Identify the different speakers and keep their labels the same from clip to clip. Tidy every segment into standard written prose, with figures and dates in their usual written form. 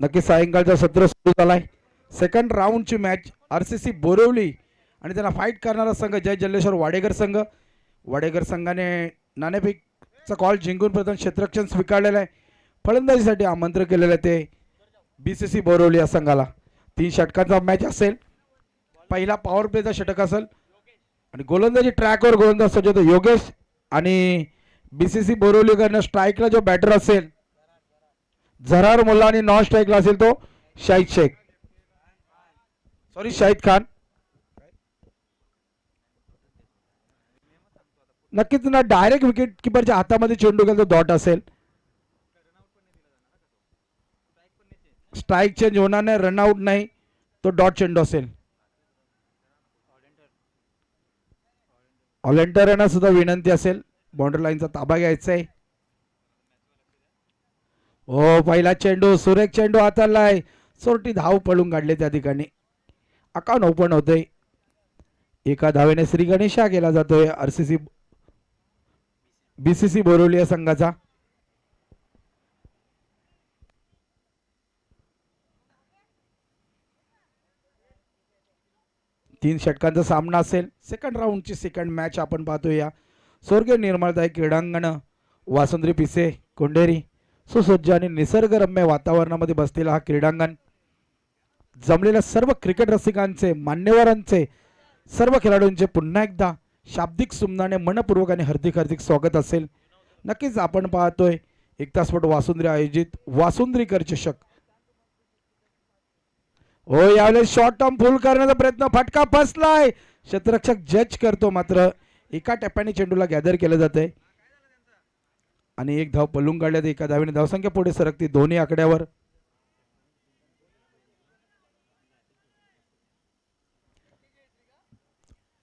Speaker 1: नक्की सायंकाळचा सत्र सुरू झालाय. सेकंड राऊंडची मॅच आरसीसी बोरिवली आणि त्यांना फाईट करणारा संघ जय जल्लेश्वर वाडेकर संघ. वाडेकर संघाने नाणेफेकचा कॉल जिंकून प्रथम क्षेत्ररक्षण स्वीकारलेलं आहे. फलंदाजीसाठी आमंत्रण केलेलं आहे ते बीसीसी बोरिवली या संघाला. 3 षटकांचा मॅच असेल. पहिला पॉवर प्लेचा षटक असेल आणि गोलंदाजी ट्रॅकवर गोलंदाज सज्ज होतो योगेश आणि बीसीसी बोरिवलीकडनं स्ट्राईकला जो बॅटर असेल झरार मुल्ला आणि नॉन स्ट्राईकला असेल तो शाहिद शेख शाहिद खान. नक्कीच ना डायरेक्ट विकेट किपरच्या हातामध्ये चेंडू गेला तो डॉट असेल. स्ट्राईक चेंज होणार नाही, रनआउट नाही, तो डॉट चेंडू असेल. ऑलेंटर यांना सुद्धा विनंती असेल बाउंड्री लाईनचा ताबा घ्यायचा आहे. हो पहिला चेंडू सुरेख चेंडू हातालाय. सोरटी धाव पळून काढले त्या ठिकाणी. अकाउंट ओपन होतोय. एका धावेने श्री गणेशा केला जातोय आरसीसी बीसीसी बोरिवली या संघाचा. तीन षटकांचा सामना असेल. सेकंड राऊंडची सेकंड मॅच आपण पाहतोय. या स्वर्गीय निर्मळदायी क्रीडांगण वासुंद्री पिसे कोंढेरी सुसज्ज आणि निसर्गरम्य वातावरणामध्ये बसलेला हा क्रीडांगण. जमलेल्या सर्व क्रिकेट रसिकांचे मान्यवरांचे सर्व खेळाडूंचे पुन्हा एकदा शाब्दिक सुमनाने मनपूर्वक आणि हार्दिक हार्दिक स्वागत असेल. नक्कीच आपण पाहतोय एकता स्पोर्ट वासुंद्री आयोजित वासुंद्रीकर चषक. हो यावेळेस शॉर्ट टर्म फुल करण्याचा प्रयत्न फटका फसलाय. क्षेत्ररक्षक जज करतो मात्र एका टप्प्याने चेंडूला गॅदर केलं जाते आणि एक धाव पलून काढल्यात. एका धावेने धावसंख्या पुढे सरकती दोन्ही आकड्यावर.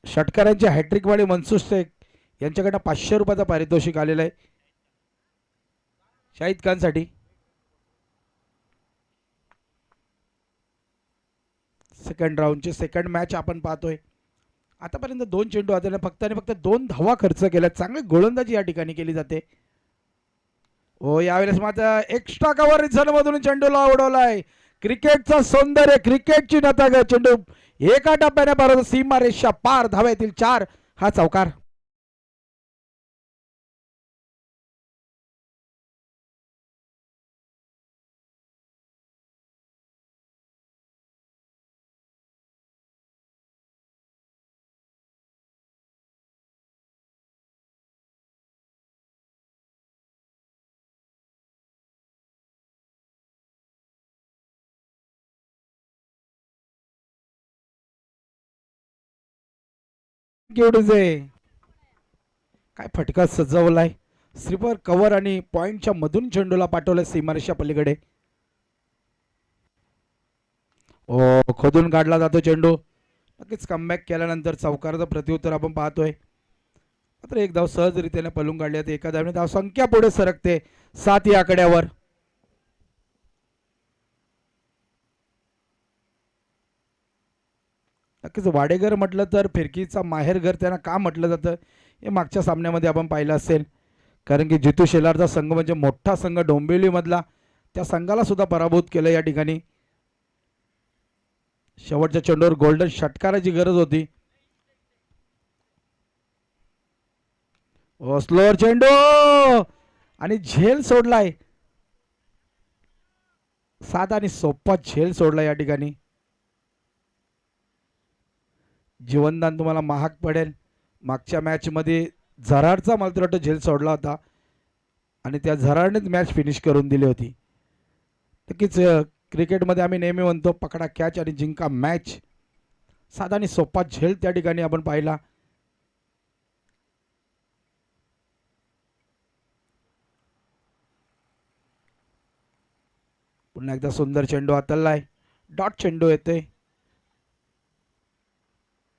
Speaker 1: षटकारांचे हॅट्रिक वाले मनसूर शेख यांच्याकडनं 500 रुपयाचा पारितोषिक आलेलं आहे शाहिद खान साठी. सेकंड राऊंडची सेकंड मॅच आपण पाहतोय. आतापर्यंत 2 चेंडू हाताने फक्त आणि फक्त 2 धावा खर्च केल्या. चांगली गोलंदाजी या ठिकाणी केली जाते. हो यावेळेस मात्र एक्स्ट्रा कव्हर मधून चेंडूला उडवलाय. क्रिकेटचं सौंदर्य क्रिकेटची नता चेंडू एका टप्प्याने परत सीमा रेषा पार. धाव्यातील 4 हा चौकार. काय फटका सजवलाय. स्लीपर कव्हर आणि पॉइंटच्या मधून चेंडूला पाठवलाय सीमारेषा पलीकडे. ओ खोदून काढला जातो चेंडू. नक्कीच कमबॅक केल्यानंतर चौकाराचं प्रत्युत्तर आपण पाहतोय. मात्र एक धाव सहजरित्याने पलून काढली. एका धावने धाव संख्या पुढे सरकते 7 या आकड्यावर. नक्कीच वाडेकर म्हटलं तर फिरकीचा माहेरघर त्यांना का म्हटलं जातं हे मागच्या सामन्यामध्ये आपण पाहिलं असेल. कारण की जितू शेलारचा संघ म्हणजे मोठा संघ डोंबिवली मधला त्या संघाला सुद्धा पराभूत केलं या ठिकाणी. शेवटच्या चेंडूवर गोल्डन षटकाराची गरज होती. स्लोअर चेंडू आणि झेल सोडलाय. साधा आणि सोपा झेल सोडला या ठिकाणी. जीवनदान तुम्हाला महाग पडेल. मागच्या मॅच मध्ये झरारचा मात्र झेल सोडला होता आणि त्या झरारनेच मॅच फिनिश करून दिली होती. नक्कीच क्रिकेटमध्ये आम्ही नेहमी म्हणतो पकडा कॅच आणि जिंका मॅच. साधा आणि सोपा झेल त्या ठिकाणी आपण पाहिला. पुन्हा एकदा सुंदर चेंडू हाताळलाय. डॉट चेंडू येते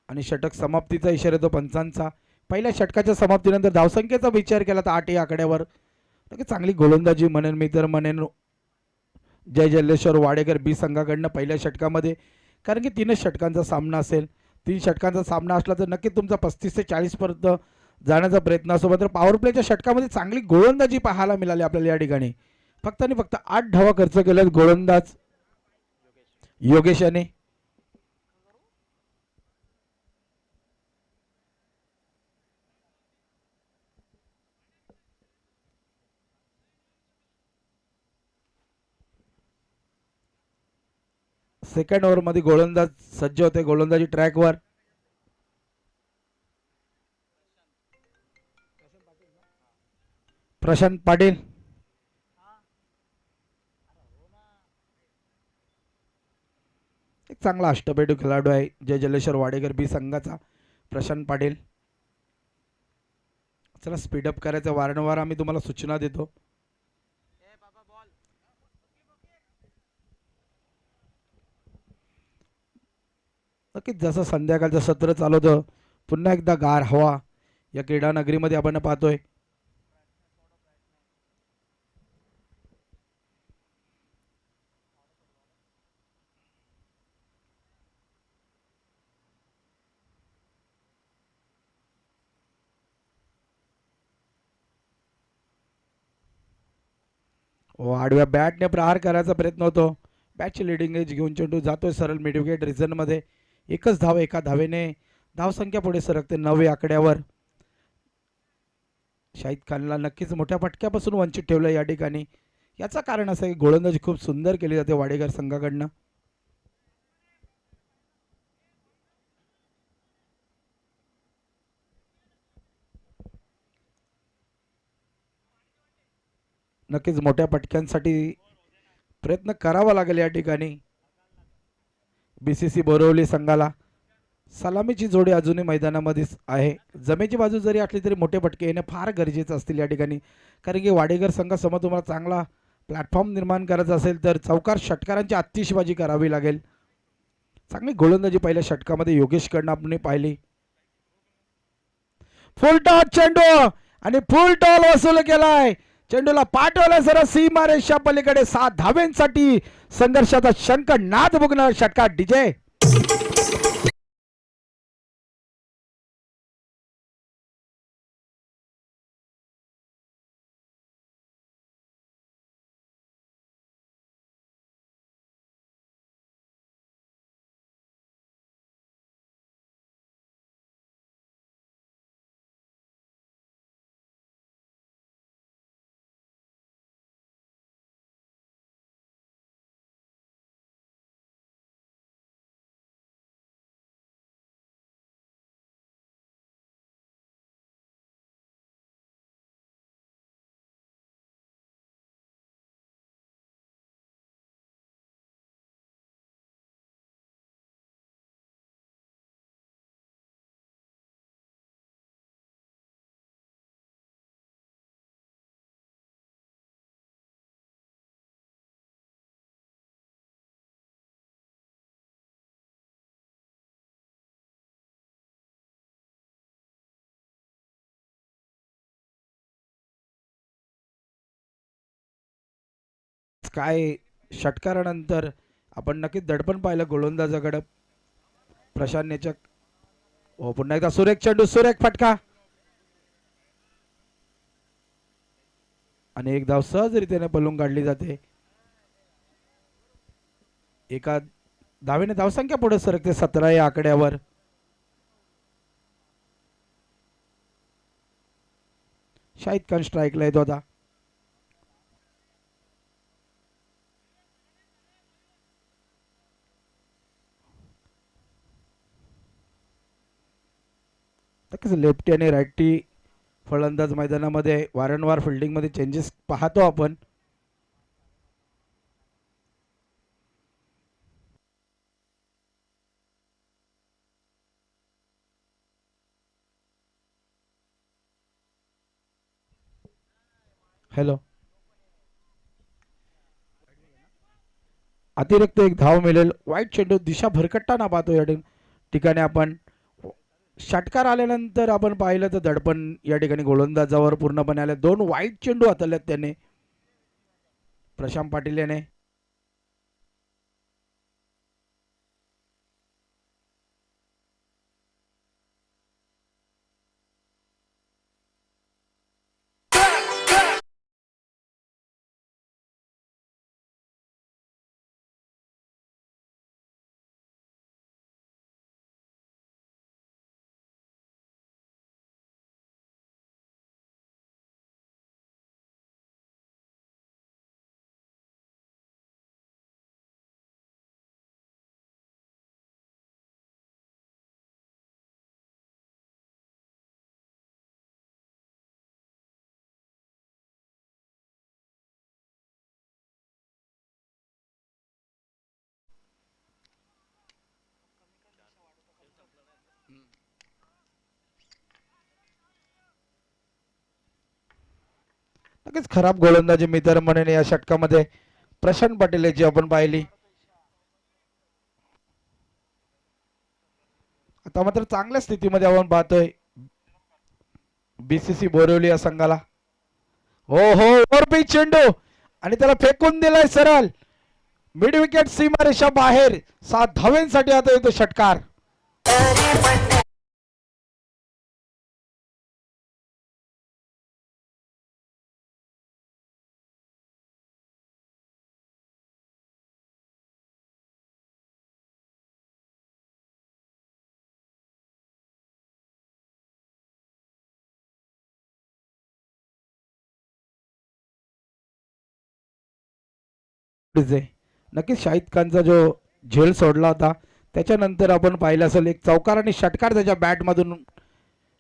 Speaker 1: आणि षटक समाप्तीचा इशारा येतो पंचांचा. पहिल्या षटकाच्या समाप्तीनंतर धावसंख्येचा विचार केला तर 8 या आकड्यावर. नक्की चांगली गोलंदाजी म्हणेन मी तर म्हणेन जय जल्लेश्वर वाडेकर बी संघाकडनं पहिल्या षटकामध्ये. कारण की 3 षटकांचा सामना असेल. 3 षटकांचा सामना असला तर नक्की तुमचा 35 ते 40 पर्यंत जाण्याचा प्रयत्न असतो. मात्र पॉवर प्लेच्या षटकामध्ये चांगली गोलंदाजी पाहायला मिळाली आपल्याला या ठिकाणी. फक्त आणि फक्त 8 धावा खर्च केल्यात गोलंदाज योगेश याने सेकंड ओव्हर मध्ये गोलंदाज सज्ज होते गोलंदाजी ट्रॅकवर. प्रशांत पाटील एक चांगला अष्टपैलू खेळाडू आहे जय जल्लेश्वर वाडेकर बी संघाचा. प्रशांत पाटील चला स्पीडअप करायचं वारंवार आम्ही तुम्हाला सूचना देतो. नक्कीच जसं संध्याकाळचं सत्र चालू होतं पुन्हा एकदा गार हवा या क्रीडा नगरीमध्ये आपण पाहतोय. आडव्या बॅटने प्रहार करायचा प्रयत्न होतो. बॅटची लिडिंग एज घेऊन चेंडू जातोय सरळ मिड विकेट रिझनमध्ये. एकच धाव एका धावेने धावसंख्या पुढे सरकते 9 आकड्यावर. शाहिद खानला नक्कीच मोठ्या फटक्यापासून वंचित ठेवलं या ठिकाणी. याचं कारण असं की गोलंदाजी खूप सुंदर केली जाते वाडेकर संघाकडनं. नक्कीच मोठ्या फटक्यांसाठी प्रयत्न करावा लागेल या ठिकाणी बीसीसी बोरिवली संघाला. सलामीची जोडी अजूनही मैदानामध्येच आहे. जमेची बाजू जरी असली तरी मोठे फटके येणे फार गरजेचं असतील या ठिकाणी. कारण की वाडेकर संघासमोर तुम्हाला चांगला प्लॅटफॉर्म निर्माण करायचा असेल तर चौकार षटकारांची आतिषबाजी करावी लागेल. चांगली गोलंदाजी पहिल्या षटकामध्ये योगेशकडनं आपण पाहिली. फुल टॉस चेंडू आणि फुल टॉल वसूल केलाय. चेंडूला पाठवला सर सीमारेषा पलीकडे 7 धावेंसाठी संघर्षाचा शंख नाद बघणार षटकार डीजे. काय षटकारानंतर आपण नक्कीच दडपण पाहिलं गोलंदाजाकडे प्रशांत नेचक. हो पुन्हा एकदा सुरेख चेंडू सुरेख फटका आणि एक धाव सहजरित्याने पलून काढली जाते. एका धावेने धावसंख्या पुढे सरकते 17 या आकड्यावर. शाहिद खान स्ट्राईकला येतो आता. नक्कीच लेफ्टी आणि राईटी फलंदाज मैदानामध्ये वारंवार फिल्डिंगमध्ये चेंजेस पाहतो आपण. हॅलो अतिरिक्त एक धाव मिळेल. वाईट चेंडू दिशा भरकटताना पाहतो या ठिकाणी आपण. षटकार आल्यानंतर आपण पाहिलं तर दडपण या ठिकाणी गोलंदाजावर पूर्णपणे आले. 2 वाईट चेंडू हाताळल्यात त्याने प्रशांत पाटील याने. नक्कीच खराब गोलंदाजी मित्र म्हणून या षटकामध्ये प्रशांत पाटील याची आपण पाहिली. आता मात्र चांगल्या स्थितीमध्ये आपण पाहतोय बीसीसी बोरिवली या संघाला. हो हो ओव्हरपिच चेंडू आणि त्याला फेकून दिलाय सरळ मिड विकेट सीमारेषा बाहेर. 7 धावांसाठी आता येतो षटकार. नक्कीच शाहिद खानचा जो झेल सोडला होता त्याच्यानंतर आपण पाहिलं असेल एक चौकार आणि षटकार त्याच्या बॅट मधून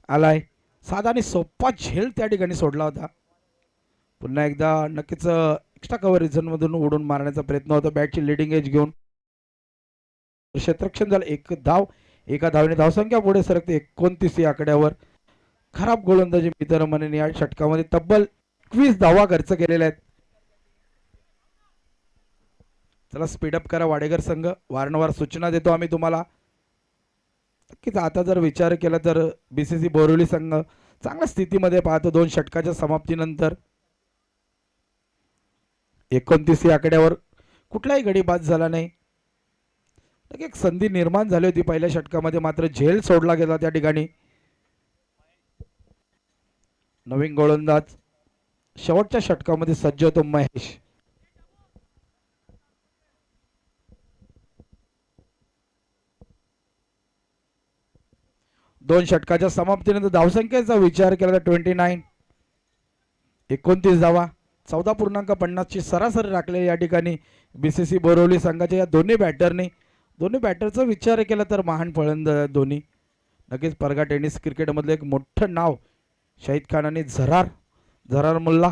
Speaker 1: आलाय. साधा आणि सोपा झेल त्या ठिकाणी सोडला होता. पुन्हा एकदा नक्कीच एक्स्ट्रा कव्हर रिझन मधून उडून मारण्याचा प्रयत्न होता बॅटची लिडिंग एज घेऊन. क्षेत्ररक्षण झालं 1 धाव. एका धावेने धावसंख्या पुढे सरकते 29 या आकड्यावर. खराब गोलंदाजी मित्र म्हणून या षटकामध्ये तब्बल 21 धावा खर्च केलेल्या आहेत. चला स्पीडअप करा वाडेकर संघ. वारंवार सूचना देतो आम्ही तुम्हाला. नक्कीच आता जर विचार केला तर बीसीसी बोरिवली संघ चांगल्या स्थितीमध्ये पाहतो 2 षटकाच्या समाप्तीनंतर. 29 या आकड्यावर कुठलाही गडी बाद झाला नाही. एक संधी निर्माण झाली होती पहिल्या षटकामध्ये मात्र झेल सोडला गेला त्या ठिकाणी. नवीन गोलंदाज शेवटच्या षटकामध्ये सज्ज होतो महेश. दोन षटकाच्या समाप्तीनंतर धावसंख्येचा विचार केला तर 29. 29 धावा 14.50 ची सरासरी राखली या ठिकाणी बीसीसी बोरिवली संघाच्या या दोन्ही बॅटरचा विचार केला तर महान फलंदाज दोन्ही. नक्कीच परगा टेनिस क्रिकेटमधलं एक मोठं नाव शाहिद खान आणि झरार मुल्ला.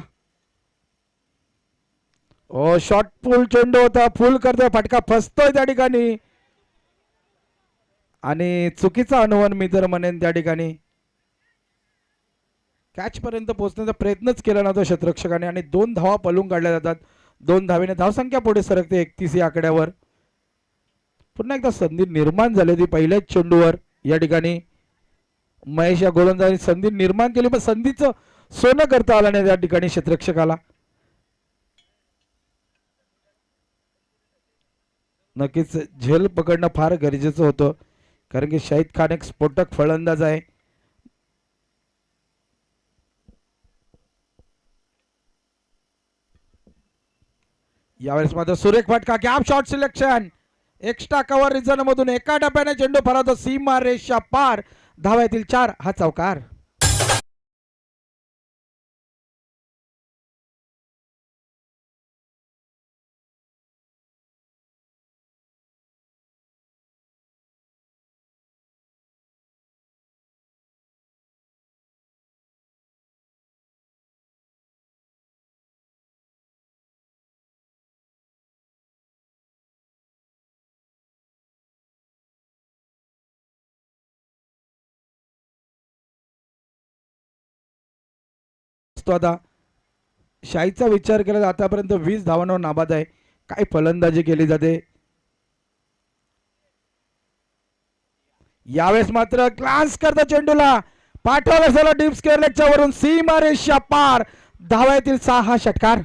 Speaker 1: ओ शॉर्ट पुल चेंडू होता. फुल करतोय फटका फसतोय त्या ठिकाणी आणि चुकीचा अनुमान मी तर म्हणेन त्या ठिकाणी. कॅच पर्यंत पोहोचण्याचा प्रयत्नच केला नव्हता क्षेत्ररक्षकाने आणि 2 धावा पळून काढल्या जातात. 2 धावेने धावसंख्या पुढे सरकते 31 या आकड्यावर. पुन्हा एकदा संधी निर्माण झाली होती पहिल्याच चेंडूवर या ठिकाणी. महेश या गोलंदाजाने संधी निर्माण केली पण संधीचं सोनं करता आलं नाही त्या ठिकाणी क्षेत्ररक्षकाला. नक्कीच झेल पकडणं फार गरजेचं होतं कारण की शाहिद खान एक स्फोटक फलंदाज आहे. यावेळेस मात्र सुरेख फटका gap shot selection extra cover reason मधून एका टप्प्याने चेंडू फरावतो सीमा रेषा पार. धाव्यातील 4 हा चौकार. आता शाहीचा विचार केला आतापर्यंत 20 धावांवर नाबाद आहे. काय फलंदाजी केली जाते. यावेळेस मात्र ग्लान्स करता चेंडूला पाठवला सला डीप स्क्वेअर लेगच्या वरून सीमा रेषा पार. धाव्यातील 6 हा षटकार.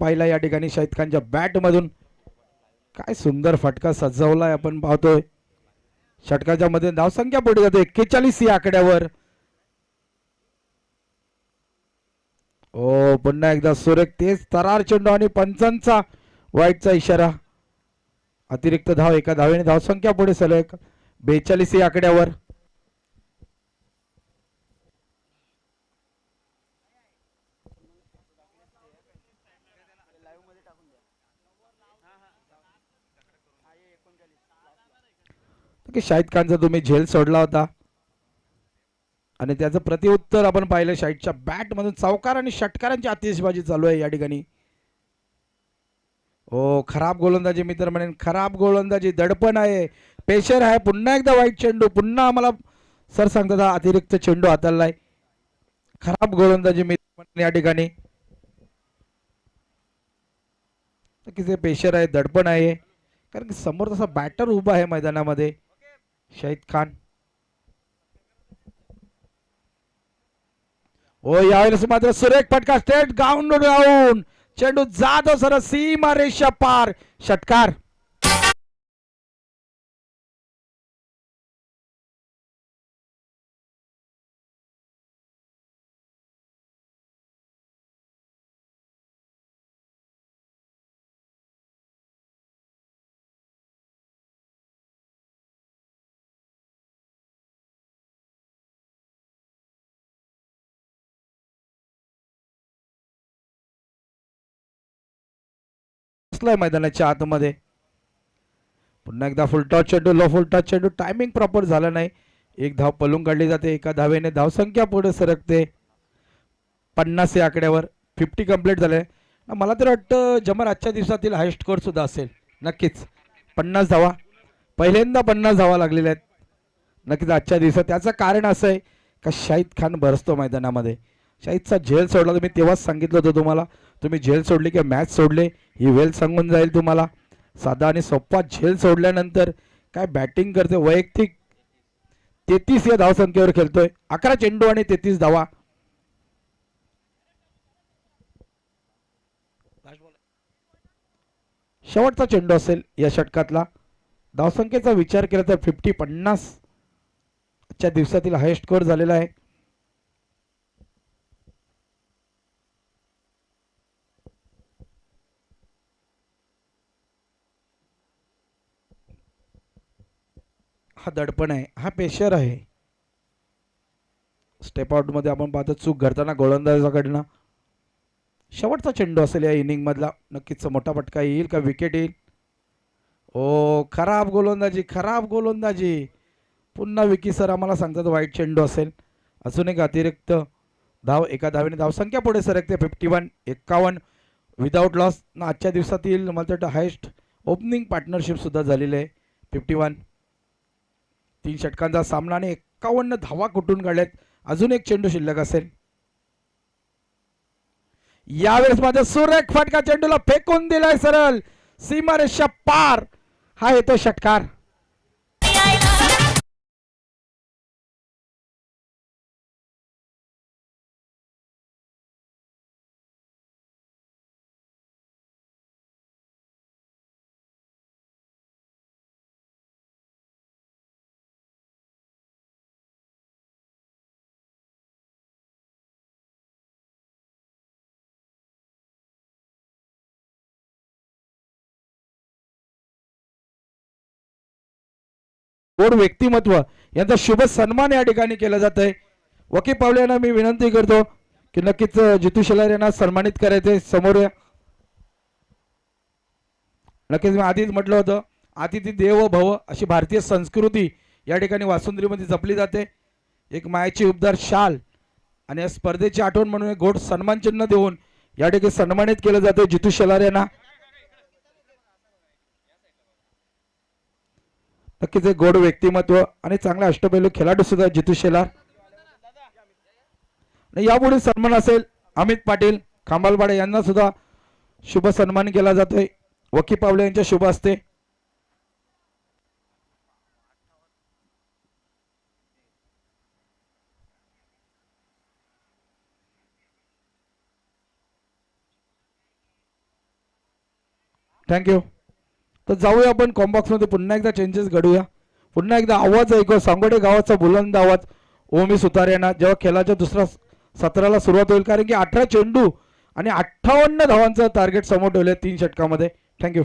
Speaker 1: पाहिला या ठिकाणी शाहिद खानच्या बॅट मधून काय सुंदर फटका सजवलाय आपण पाहतोय. षटकाच्या मध्ये धावसंख्या पुढे जाते 41 या आकड्यावर. ओ पुन्हा एकदा सुरेख तेज तरार चेंडू आणि पंचांचा वाईटचा इशारा. अतिरिक्त धाव एका धावेने धावसंख्या पुढे सलग 42 या आकड्यावर. की शाहिद खानचा तुम्ही झेल सोडला होता आणि त्याचं प्रतिउत्तर आपण पाहिलं. शाहिदच्या बॅट मधून चौकार आणि षटकारांची आतिषबाजी चालू आहे या ठिकाणी. हो, खराब गोलंदाजी मित्र म्हणेन, खराब गोलंदाजी, दडपण आहे, पेशर आहे. पुन्हा एकदा वाईट चेंडू, पुन्हा आम्हाला सर सांगतात हा अतिरिक्त चेंडू हाताळलाय. खराब गोलंदाजी मित्र या ठिकाणी. किती पेशर आहे, दडपण आहे, कारण की समोर तसा बॅटर उभा आहे मैदानामध्ये शाहिद खान. हो, यावेळेस मात्र सुरेख फटका, स्ट्रेट ग्राउंड राहून चेंडू जातो सर सीमा रेषा पार, षटकार. मैदानाच्या आतमध्ये पुन्हा एकदा फुलटॉस चेंडू, लो फुलटॉस चेंडू, टायमिंग प्रॉपर झालं नाही. एक धाव पलून काढली जाते, एका धावेने धावसंख्या पुढे सरकते 50 या आकड्यावर. 50 कंप्लीट झाले. मला तर वाटतं जमर आजच्या दिवसातील हायस्ट स्कोर सुद्धा असेल. नक्कीच 50 धावा, पहिल्यांदा 50 धावा लागलेल्या आहेत नक्कीच आजच्या दिवसात. त्याचं कारण असं आहे का शाहिद खान बरसतो मैदानामध्ये. शाहिदचा झेल सोडला, तुम्ही तेव्हाच सांगितलं होतं तुम्हाला, तुम्ही झेल सोडली की मॅच सोडले ही वेळ सांगून जाईल तुम्हाला. साधा आणि सोप्पा झेल सोडल्यानंतर काय बॅटिंग करते. वैयक्तिक 33 या धावसंख्येवर खेळतोय, 11 चेंडू आणि 33 धावा. शेवटचा चेंडू असेल या षटकातला. धावसंख्येचा विचार केला तर 50 आजच्या दिवसातील हायस्ट स्कोर झालेला आहे. हा दडपण आहे, हा पेशर आहे. स्टेप आउट मध्ये आपण पाहतो चूक घडताना गोलंदाजाकडनं. शेवटचा चेंडू असेल या इनिंग मधला. नक्कीच मोठा फटका येईल का विकेट येईल. ओ, खराब गोलंदाजी, खराब गोलंदाजी. पुन्हा विकी सर आम्हाला सांगतात वाईट चेंडू असेल. अजून एक अतिरिक्त धाव, एका धावेने धावसंख्या पुढे सरकते 51. 51 विदाउट लॉस. आजच्या दिवसातील मला वाटतं हायस्ट ओपनिंग पार्टनरशिप सुद्धा झालेली आहे 51. 3 षटकांचा सामना आणि 51 धावा कुठून काढल्यात. अजून एक चेंडू शिल्लक असेल. यावेळेस माझा सुरेख फटका, चेंडूला फेकून दिलाय सरळ सीमारेषा पार. हा येतो षटकार. गोड व्यक्तिमत्व यांचा शुभ सन्मान या ठिकाणी केला जात आहे. वकी पावले यांना मी विनंती करतो की नक्कीच जितू शेलार यांना सन्मानित करायचे समोर या. नक्कीच मी आधीच म्हटलं होतं, अतिथी देवो भव अशी भारतीय संस्कृती या ठिकाणी वासुंद्रीमध्ये जपली जाते. एक मायाची उबदार शाल आणि या स्पर्धेची आठवण म्हणून एक गोड सन्मान चिन्ह देऊन या ठिकाणी सन्मानित केलं जाते जितू शेलार यांना. नक्कीच एक गोड व्यक्तिमत्व आणि चांगला अष्टपैलू खेळाडू सुद्धा जितू शेलार. यापुढे सन्मान असेल अमित पाटील खांबालवाडे यांना सुद्धा शुभ सन्मान केला जातोय वकी पावले यांच्या शुभ हस्ते. थँक्यू. तर जाऊया आपण कॉम्बॉक्स मध्ये, पुन्हा एकदा चेंजेस घडूया. पुन्हा एकदा आवाज ऐकू, सांगोडे गावाचा बुलंद आवाज ओमी सुतार यांना जेव्हा खेळाच्या दुसऱ्या सत्राला सुरुवात होईल. कारण की 18 चेंडू आणि 58 धावांचं टार्गेट समोर ठेवले 3 षटकामध्ये. थँक्यू.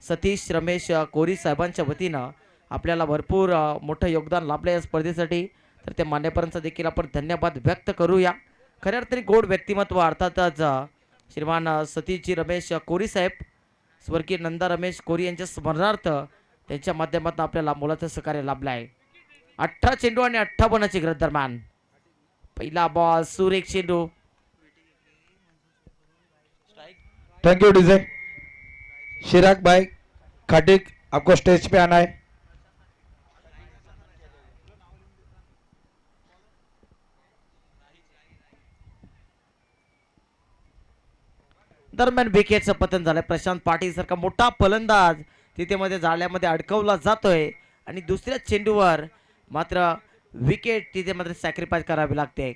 Speaker 2: सतीश रमेश कोरी साहेबांच्या वतीनं आपल्याला भरपूर मोठं योगदान लाभलं या स्पर्धेसाठी, तर त्या मान्यवरांचा देखील आपण धन्यवाद व्यक्त करूया. खऱ्या अर्थाने गोड व्यक्तिमत्व अर्थातच श्रीमान सतीशजी रमेश कोरी साहेब, स्वर्गीय नंदा रमेश कोरी यांच्या स्मरणार्थ त्यांच्या माध्यमातून आपल्याला मोलाचं सहकार्य लाभलं आहे. 18 चेंडू आणि 58 गरज दरम्यान पहिला बॉल, सुरेख चेंडू.
Speaker 1: थैंक यू डीजे चिराग भाई खटीक, आपको स्टेज पे आना है.
Speaker 2: दरम्यान विकेटचं पतन झालंय. प्रशांत पाटील सारखा मोठा फलंदाज तिथे मध्ये जाळ्यामध्ये अडकवला जातोय आणि दुसऱ्या चेंडूवर मात्र विकेट तिथे मात्र सॅक्रिफाईस करावी लागते.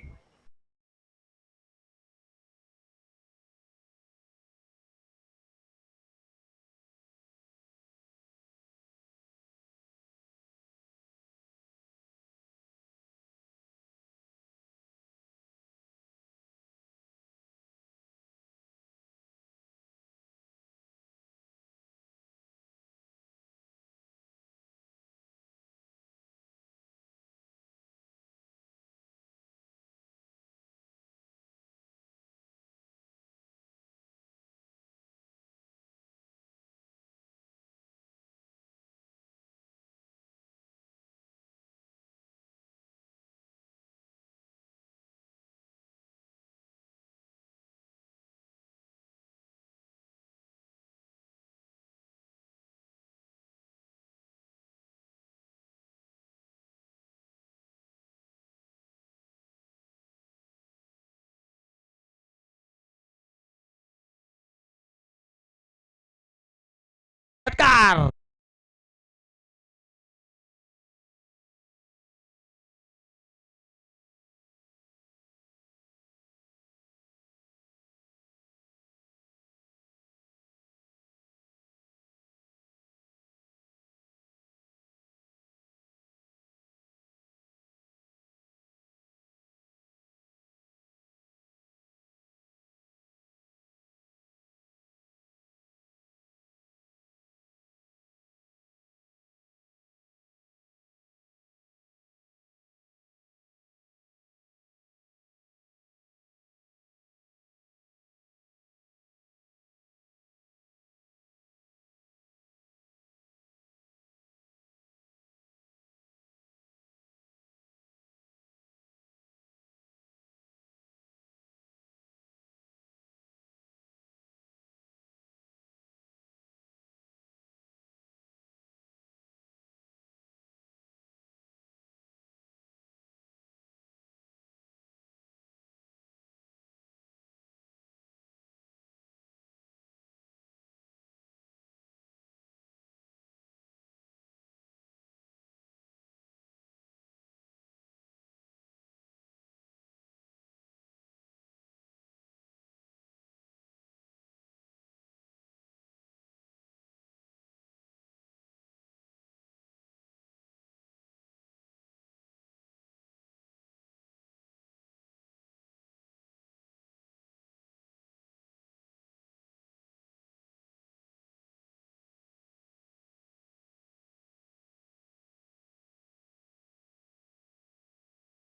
Speaker 2: षटकार.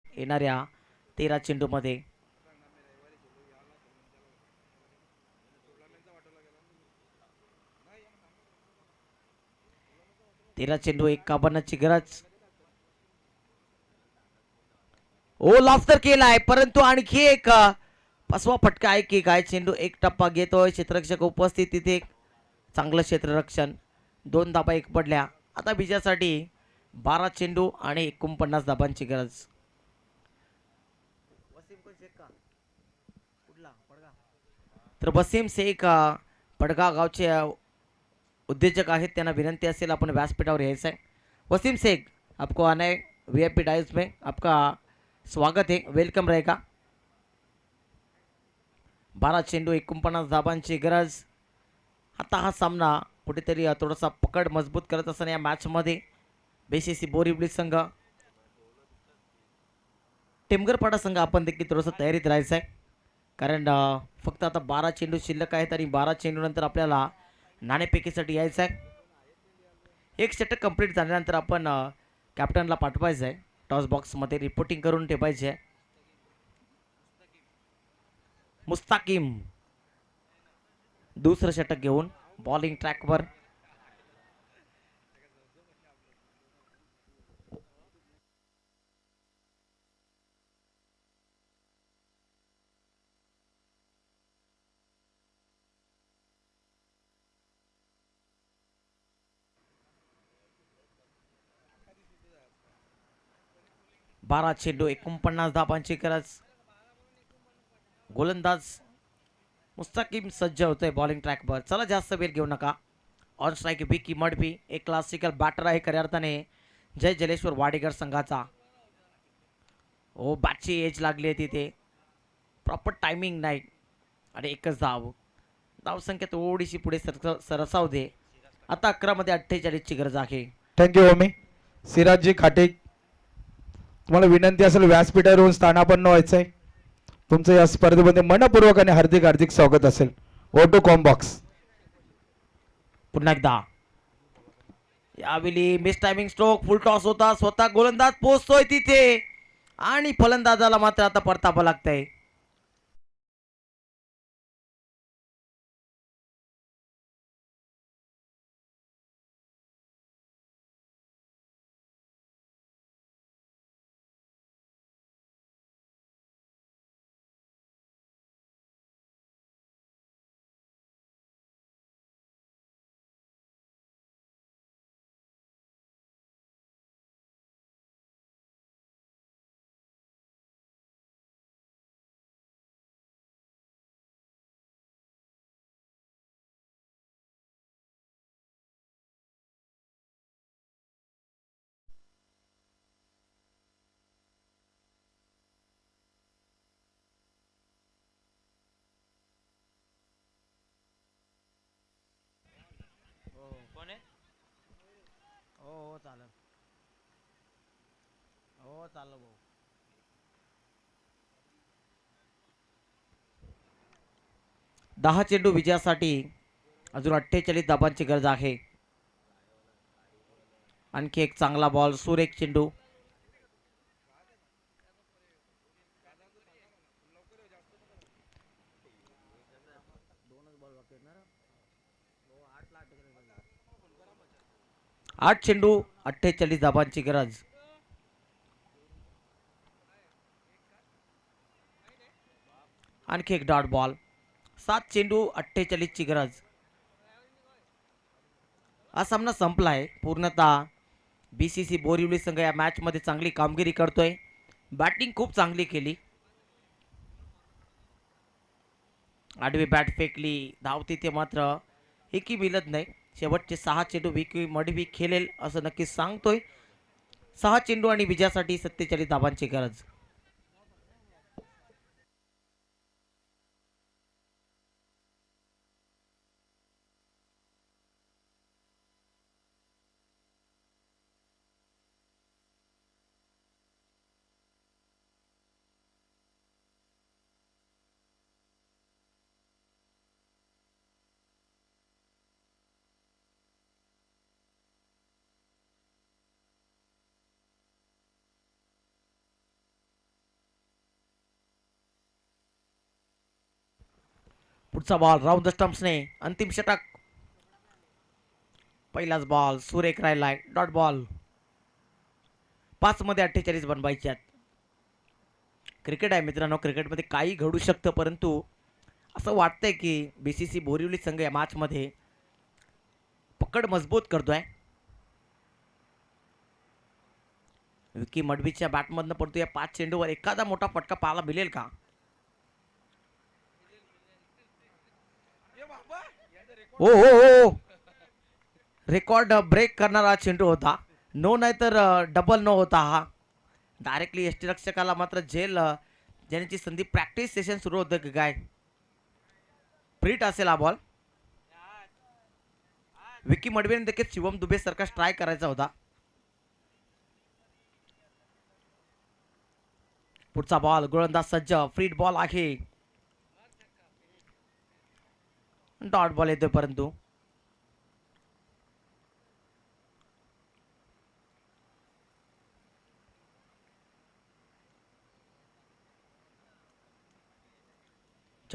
Speaker 2: येणाऱ्या 13 चेंडूमध्ये चेंडू 51ची गरज. ओ लाफ्टर केलाय, परंतु आणखी एक पाचवा फटका आहे की काय. चेंडू एक टप्पा घेतोय. क्षेत्ररक्षक उपस्थित तिथे. चांगलं क्षेत्ररक्षण. 2 धाबा एक पडल्या. आता विजयासाठी 12 चेंडू आणि 49 धाबांची गरज. तर वसीम शेख पडगा गावचे उद्योजक आहेत, त्यांना विनंती असेल आपण व्यासपीठावर यायचं आहे. वसीम शेख, आपको आना है वीआईपी डाइस में, आपका स्वागत है, वेलकम रहेगा. 12 चेंडू 49 धाबांची गरज. आता हा सामना कुठेतरी थोडासा पकड मजबूत करत असताना या मॅचमध्ये बीसीसी बोरिवली संघ, टेमगरपाडा संघ आपण देखील थोडंसं तयारीत राहायचं आहे. कारण फक्त आता 12 चेंडू शिल्लक आहेत आणि 12 चेंडू नंतर आपल्याला नाणेफेकीसाठी यायचं आहे. एक षटक कंप्लीट झाल्यानंतर आपण कॅप्टनला पाठवायचं आहे, टॉस बॉक्समध्ये रिपोर्टिंग करून ठेवायचे आहे. मुस्ताकिम दुसरं षटक घेऊन बॉलिंग ट्रॅकवर. बारा चेंडू 49 धाबांची गरज. गोलंदाज मुस्ताकिम सज्ज होतोय बॉलिंग ट्रॅकवर. चला जास्त वेळ घेऊ नका. ऑन स्ट्राईक विकी मडबी, एक क्लासिकल बॅटर आहे खऱ्या अर्थाने जय जलेश्वर वाडेकर संघाचा. हो, बॅटची एज लागली आहे तिथे, प्रॉपर टायमिंग नाही आणि एकच धाव. धावसंख्या थोडीशी पुढे सरसावू दे. आता 11 मध्ये 48ची गरज आहे.
Speaker 1: थँक्यू ओमी. सिराजजी खाटे, तुम्हाला विनंती असेल व्यासपीठावर येऊन स्थानापन्न व्हायचं आहे. तुमचं या स्पर्धेमध्ये मनपूर्वक आणि हार्दिक हार्दिक स्वागत असेल. ओटो कॉम बॉक्स.
Speaker 2: पुन्हा एकदा यावेळी मिस टायमिंग स्ट्रोक, फुल टॉस होता. स्वतः गोलंदाज पोहोचतोय तिथे आणि फलंदाजाला मात्र आता परतावं लागतंय. कोण आहे? हो चालेल. हो चालेल भाऊ. 10 चेंडू विजयासाठी अजून 48 धाबांची गरज आहे. आणखी एक चांगला बॉल, सुरेख चेंडू. आठ चेंडू 48 धाबांची गरज. आणखी एक डॉट बॉल. 7 चेंडू 48ची गरज. हा सामना संपला आहे पूर्णतः. बीसीसी बोरिवली संघ या मॅच मध्ये चांगली कामगिरी करतोय. बॅटिंग खूप चांगली केली. आडवी बॅट फेकली, धाव तिथे मात्र एकही मिळत नाही. शेवटचे 6 चेंडू विकी मडवी खेळेल असं नक्कीच सांगतोय. 6 चेंडू आणि विजयासाठी 47 धाबांची गरज. पुढचा बॉल राऊंड द स्टंप्सने, अंतिम षटक. पहिलाच बॉल सुरेख राहिलाय, डॉट बॉल. 5 मध्ये 48 बनवायचे आहेत. क्रिकेट आहे मित्रांनो, क्रिकेटमध्ये काही घडू शकतं, परंतु असं वाटतंय की बीसीसी बोरिवली संघ या मॅच मध्ये पकड मजबूत करतोय. विकी मडवीच्या बॅटमधनं पडतो या 5 चेंडूवर एखादा मोठा फटका पाहायला मिळेल का? हो हो हो, रेकॉर्ड ब्रेक करणारा चेंडू होता. नो नाही तर डबल नो होता हा. डायरेक्टली यष्टीरक्षकाला मात्र झेल ज्याची संधी प्रॅक्टिस सेशन सुरू होतं की काय. प्रीट असेल हा बॉल. विकी मडवीने देखील शिवम दुबे सारखा स्ट्राईक करायचा होता. पुढचा बॉल गोलंदाज सज्ज, फ्रीड बॉल आहे. डॉट बॉल येतोय परंतु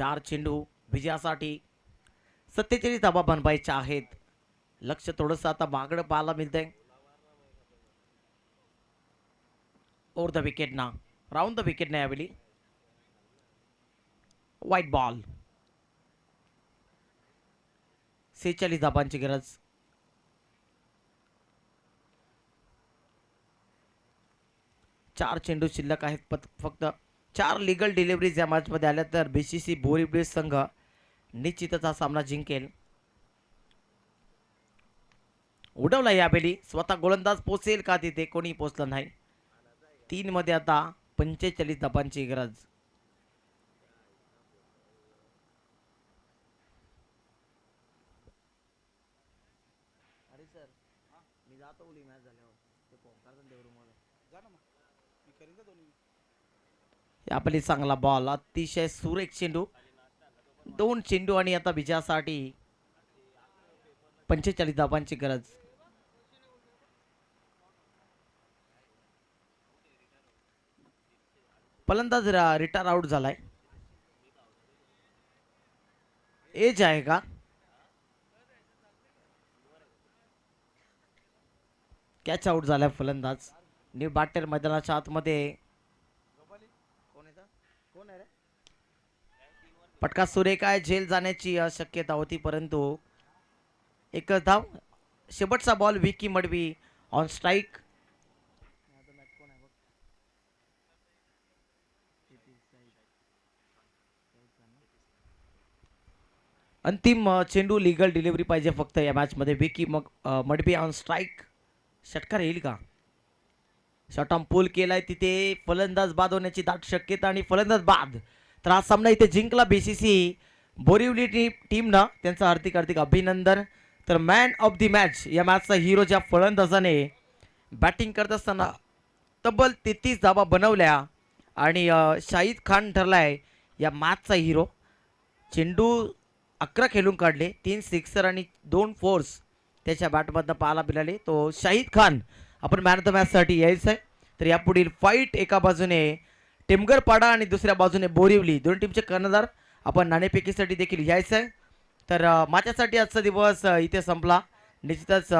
Speaker 2: 4 चेंडू विजयासाठी 47 धाबा बनवायच्या आहेत. लक्ष थोडंसं आता मागणं पाहायला मिळतंय. ओव्हर द विकेट ना, राऊंड द विकेट ना यावेळी. White ball. 46 धाबांची गरज. चार चेंडू शिल्लक आहेत. फक्त 4 लिगल डिलिव्हरीज या मॅच मध्ये आल्या तर बीसीसी बोरीवली संघ निश्चितच हा सामना जिंकेल. उडवला यावेळी. स्वतः गोलंदाज पोचेल का तिथे, कोणी पोचलं नाही. 3 मध्ये आता 45 धाबांची गरज. यापली चांगला बॉल. अतिशय सुरेख चेंडू. 2 चेंडू आणि आता विजयासाठी 45 धाबांची गरज. फलंदाज रिटायर आउट झालाय. एज आहे का? कॅच आउट झालाय फलंदाज. न्यू बाटेर मैदानाच्या आतमध्ये. पटका सुरेख आहे. झेल जाण्याची शक्यता होती परंतु एकच धाव. शेवटचा ball Vicky Madavi on strike. अंतिम चेंडू लिगल डिलिव्हरी पाहिजे फक्त या मॅच मध्ये. Vicky Madavi on strike. षटकार येईल का? शॉट ऑन पूल केलाय तिथे. फलंदाज बाद होण्याची दाट शक्यता आणि फलंदाज बाद. तर हा सामना इथे जिंकला बीसीसी बोरिवली टीमनं. त्यांचं हार्दिक हार्दिक अभिनंदन. तर मॅन ऑफ द मॅच या मॅचचा हिरो ज्या फलंदाजाने बॅटिंग करत असताना तब्बल 33 धाबा बनवल्या आणि शाहिद खान ठरलाय या मॅचचा हिरो. चेंडू 11 खेळून काढले. 3 सिक्सर आणि 2 फोर्स त्याच्या बॅटमधनं पाहायला मिळाले. तो शाहिद खान आपण मॅन ऑफ द मॅचसाठी यायचं आहे. तर यापुढील फाईट एका बाजूने टेमगरपाडा आणि दुसऱ्या बाजूने बोरिवली, दोन टीमचे कर्णधार आपण नाणेफेकीसाठी देखील यायचं आहे. तर माझ्यासाठी आजचा दिवस इथे संपला. निश्चितच